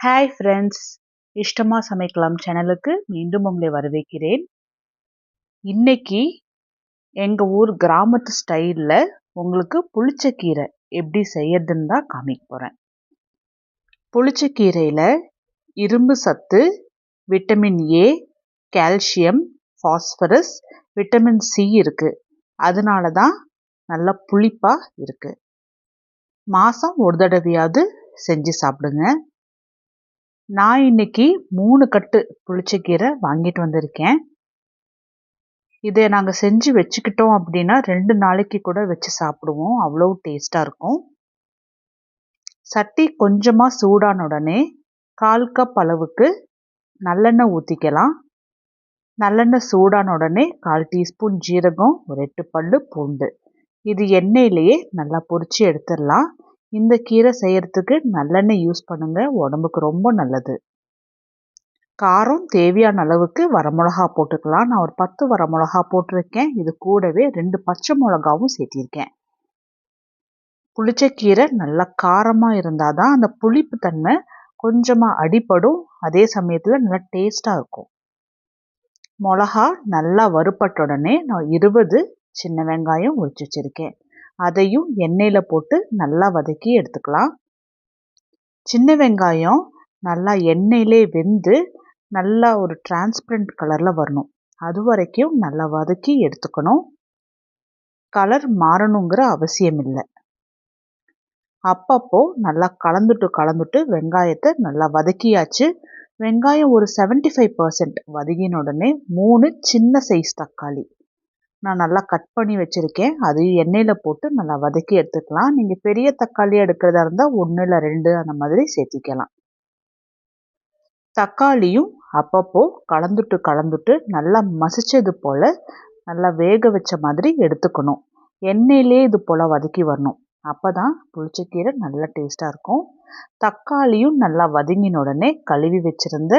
Hi friends, இஷ்டமாக சமைக்கலாம் சேனலுக்கு மீண்டும் உங்களை வரவேற்கிறேன். இன்னைக்கு எங்கள் ஊர் கிராமத்து ஸ்டைலில் உங்களுக்கு புளிச்சக்கீரை எப்படி செய்யறதுன்னு தான் காமிக்க போகிறேன். புளிச்சக்கீரையில் இரும்பு சத்து, vitamin A, calcium, phosphorus, vitamin C இருக்குது. அதனால தான் நல்லா புளிப்பாக இருக்குது. மாதம் ஒரு தடவையாவது செஞ்சு சாப்பிடுங்க. நான் இன்னைக்கு 3 கட்டு புளிச்சக்கீரை வாங்கிட்டு வந்திருக்கேன். இதை நாங்கள் செஞ்சு வச்சுக்கிட்டோம் அப்படின்னா 2 நாளைக்கு கூட வச்சு சாப்பிடுவோம். அவ்வளோ டேஸ்டாக இருக்கும். சட்டி கொஞ்சமாக சூடான உடனே 1/4 கப் அளவுக்கு நல்லெண்ணெய் ஊற்றிக்கலாம். நல்லெண்ணெய் சூடான உடனே 1/4 டீஸ்பூன் ஜீரகம், ஒரு 8 பல்லு பூண்டு, இது எண்ணெயிலேயே நல்லா பொரிச்சு எடுத்துடலாம். இந்த கீரை செய்யறதுக்கு நல்லெண்ணெய் யூஸ் பண்ணுங்க, உடம்புக்கு ரொம்ப நல்லது. காரம் தேவையான அளவுக்கு வரமிளகா போட்டுக்கலாம். நான் ஒரு 10 வரமிளகா போட்டிருக்கேன். இது கூடவே 2 பச்சை மிளகாவும் சேர்த்திருக்கேன். புளிச்சக்கீரை நல்லா காரமாக இருந்தால் தான் அந்த புளிப்பு தன்மை கொஞ்சமாக அடிப்படும். அதே சமயத்தில் நல்லா டேஸ்டாக இருக்கும். மிளகா நல்லா வறுபட்ட உடனே நான் 20 சின்ன வெங்காயம் உரிச்சு வச்சுருக்கேன். அதையும் எண்ணெயில் போட்டு நல்லா வதக்கி எடுத்துக்கலாம். சின்ன வெங்காயம் நல்லா எண்ணெயிலே வெந்து நல்லா ஒரு டிரான்ஸ்பரண்ட் கலரில் வரணும். அது வரைக்கும் நல்லா வதக்கி எடுத்துக்கணும். கலர் மாறணுங்கிற அவசியம் இல்லை. அப்பப்போ நல்லா கலந்துட்டு வெங்காயத்தை நல்லா வதக்கியாச்சு. வெங்காயம் ஒரு 75% வதங்கின உடனே 3 சின்ன சைஸ் தக்காளி நான் நல்லா கட் பண்ணி வச்சுருக்கேன். அதையும் எண்ணெயில் போட்டு நல்லா வதக்கி எடுத்துக்கலாம். நீங்கள் பெரிய தக்காளியாக எடுக்கிறதா இருந்தால் 1 இல்லை 2 அந்த மாதிரி சேர்த்திக்கலாம். தக்காளியும் அப்பப்போ கலந்துட்டு நல்லா மசிச்சது போல் நல்லா வேக வச்ச மாதிரி எடுத்துக்கணும். எண்ணெயிலே இது போல் வதக்கி வரணும். அப்போ தான் புளிச்சக்கீரை நல்லா டேஸ்ட்டாக இருக்கும். தக்காளியும் நல்லா வதங்கின உடனே கழுவி வச்சுருந்த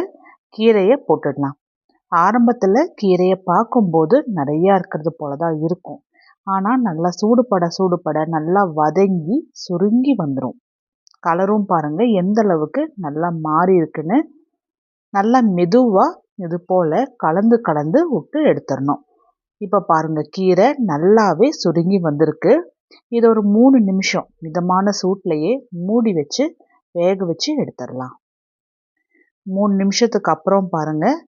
கீரையை போட்டுடலாம். ஆரம்பத்தில் கீரையை பார்க்கும்போது நிறையா இருக்கிறது போல தான் இருக்கும். ஆனால் நல்லா சூடுபட நல்லா வதங்கி சுருங்கி வந்துடும். கலரும் பாருங்கள் எந்த அளவுக்கு நல்லா மாறி இருக்குன்னு. நல்லா மெதுவாக இது போல் கலந்து விட்டு எடுத்துடணும். இப்போ பாருங்கள் கீரை நல்லாவே சுருங்கி வந்திருக்கு. இதை ஒரு 3 நிமிஷம் மிதமான சூட்லையே மூடி வச்சு வேக வச்சு எடுத்துடலாம். 3 நிமிஷத்துக்கு அப்புறம் பாருங்கள்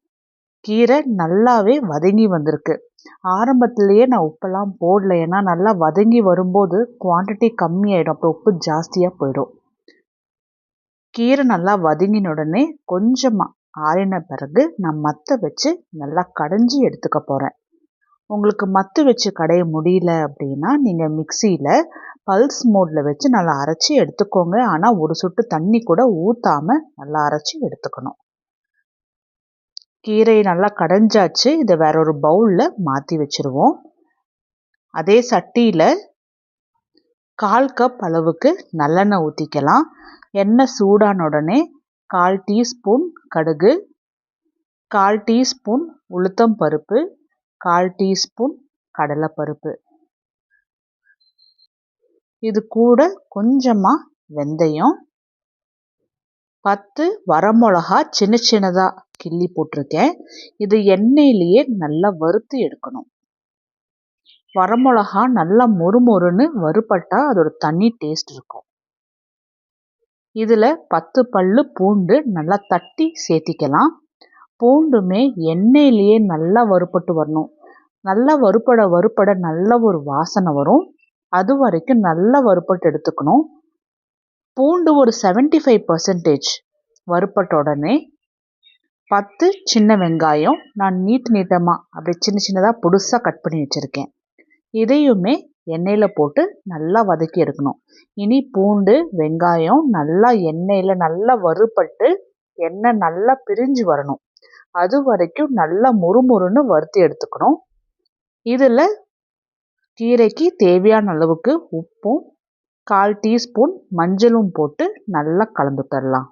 கீரை நல்லாவே வதங்கி வந்திருக்கு. ஆரம்பத்திலேயே நான் உப்பெல்லாம் போடல, ஏன்னா நல்லா வதங்கி வரும்போது குவான்டிட்டி கம்மியாயிடும், அப்புறம் உப்பு ஜாஸ்தியாக போயிடும். கீரை நல்லா வதங்கின உடனே கொஞ்சமாக ஆறின பிறகு நான் மத்த வச்சு நல்லா கடைஞ்சி எடுத்துக்க போகிறேன். உங்களுக்கு மத்து வச்சு கடைய முடியல அப்படின்னா நீங்கள் மிக்சியில் பல்ஸ் மோடில் வச்சு நல்லா அரைச்சி எடுத்துக்கோங்க. ஆனால் ஒரு சொட்டு தண்ணி கூட ஊற்றாமல் நல்லா அரைச்சி எடுத்துக்கணும். கீரையை நல்லா கடைஞ்சாச்சு. இதை வேற ஒரு பவுலில் மாற்றி வச்சுருவோம். அதே சட்டியில் 1/4 கப் அளவுக்கு நல்லெண்ணெய் ஊற்றிக்கலாம். எண்ணெய் சூடான உடனே 1/4 டீஸ்பூன் கடுகு, 1/4 டீஸ்பூன் உளுத்தம் பருப்பு, 1/4 டீஸ்பூன் கடலைப்பருப்பு, இது கூட கொஞ்சமாக வெந்தயம், 10 வரமிளகா சின்னதாக கிள்ளி போட்டிருக்கேன். இது எண்ணெயிலேயே நல்லா வறுத்து எடுக்கணும். வரமிளகா நல்லா மொறுமொறுன்னு வறுபட்டால் அதோட தனி டேஸ்ட் இருக்கும். இதில் 10 பல்லு பூண்டு நல்லா தட்டி சேர்த்திக்கலாம். பூண்டுமே எண்ணெயிலேயே நல்லா வறுபட்டு வரணும். நல்லா வறுபட நல்ல ஒரு வாசனை வரும். அது வரைக்கும் நல்லா வறுபட்டு எடுத்துக்கணும். பூண்டு ஒரு 75% வறுபட்ட உடனே 10 சின்ன வெங்காயம் நான் நீட்டமாக அப்படி சின்னதாக பொடுசாக கட் பண்ணி வச்சுருக்கேன். இதையுமே எண்ணெயில் போட்டு நல்லா வதக்கி எடுக்கணும். இனி பூண்டு வெங்காயம் நல்லா எண்ணெயில் நல்லா வறுபட்டு எண்ணெய் நல்லா பிரிஞ்சு வரணும். அது வரைக்கும் நல்லா மொறுமொறுன்னு வறுத்து எடுத்துக்கணும். இதில் கீரைக்கு தேவையான அளவுக்கு உப்பும் 1/4 டீஸ்பூன் மஞ்சளும் போட்டு நல்லா கலந்துட்டரலாம்.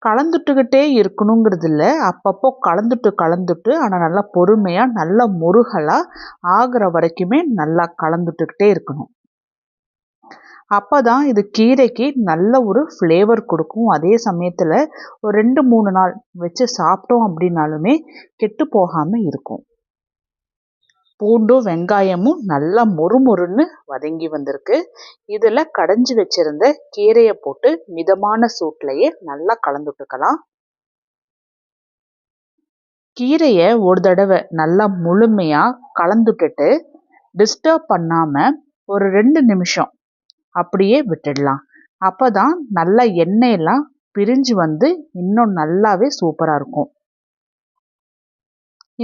கலந்துட்டுக்கிட்டே இருக்கணுங்கிறது இல்லை, அப்பப்போ கலந்துட்டு ஆனால் நல்லா பொறுமையாக நல்லா முருகலாக ஆகிற வரைக்குமே நல்லா கலந்துட்டுக்கிட்டே இருக்கணும். அப்போ தான் இது கீரைக்கு நல்ல ஒரு ஃப்ளேவர் கொடுக்கும். அதே சமயத்தில் ஒரு 2-3 நாள் வச்சு சாப்பிட்டோம் அப்படின்னாலுமே கெட்டு போகாமல் இருக்கும். பூண்டும் வெங்காயமும் நல்லா மொறுமொறுன்னு வதங்கி வந்திருக்கு. இதில் கடைஞ்சி வச்சிருந்த கீரையை போட்டு மிதமான சூட்லையே நல்லா கலந்துட்டுக்கலாம். கீரையை ஒரு தடவை நல்லா முழுமையாக கலந்துட்டுட்டு டிஸ்டர்ப் பண்ணாமல் ஒரு 2 நிமிஷம் அப்படியே விட்டுடலாம். அப்போ தான் நல்லா எண்ணெயெல்லாம் பிரிஞ்சு வந்து இன்னும் நல்லாவே சூப்பராக இருக்கும்.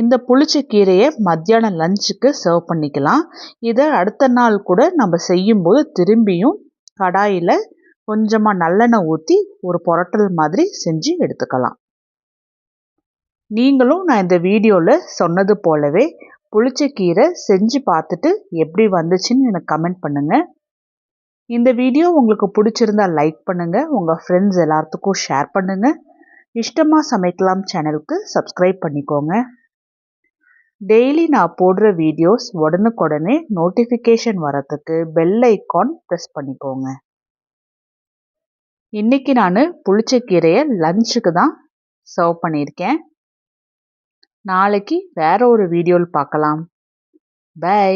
இந்த புளிச்சக்கீரையை மத்தியானம் லஞ்சுக்கு சர்வ் பண்ணிக்கலாம். இதை அடுத்த நாள் கூட நம்ம செய்யும்போது திரும்பியும் கடாயில் கொஞ்சமாக நல்லெண்ணெய் ஊற்றி ஒரு புரட்டல் மாதிரி செஞ்சு எடுத்துக்கலாம். நீங்களும் நான் இந்த வீடியோவில் சொன்னது போலவே புளிச்சக்கீரை செஞ்சு பார்த்துட்டு எப்படி வந்துச்சுன்னு எனக்கு கமெண்ட் பண்ணுங்கள். இந்த வீடியோ உங்களுக்கு பிடிச்சிருந்தா லைக் பண்ணுங்கள், உங்கள் ஃப்ரெண்ட்ஸ் எல்லாத்துக்கும் ஷேர் பண்ணுங்கள். இஷ்டமாக சமைக்கலாம் சேனலுக்கு சப்ஸ்கிரைப் பண்ணிக்கோங்க. டெய்லி நான் போடுற வீடியோஸ் உடனுக்குடனே நோட்டிஃபிகேஷன் வரத்துக்கு பெல் ஐக்கான் ப்ரெஸ் பண்ணிக்கோங்க. இன்றைக்கி நான் புளிச்சக்கீரையை லஞ்சுக்கு தான் சர்வ் பண்ணியிருக்கேன். நாளைக்கு வேற ஒரு வீடியோவில் பார்க்கலாம். பை.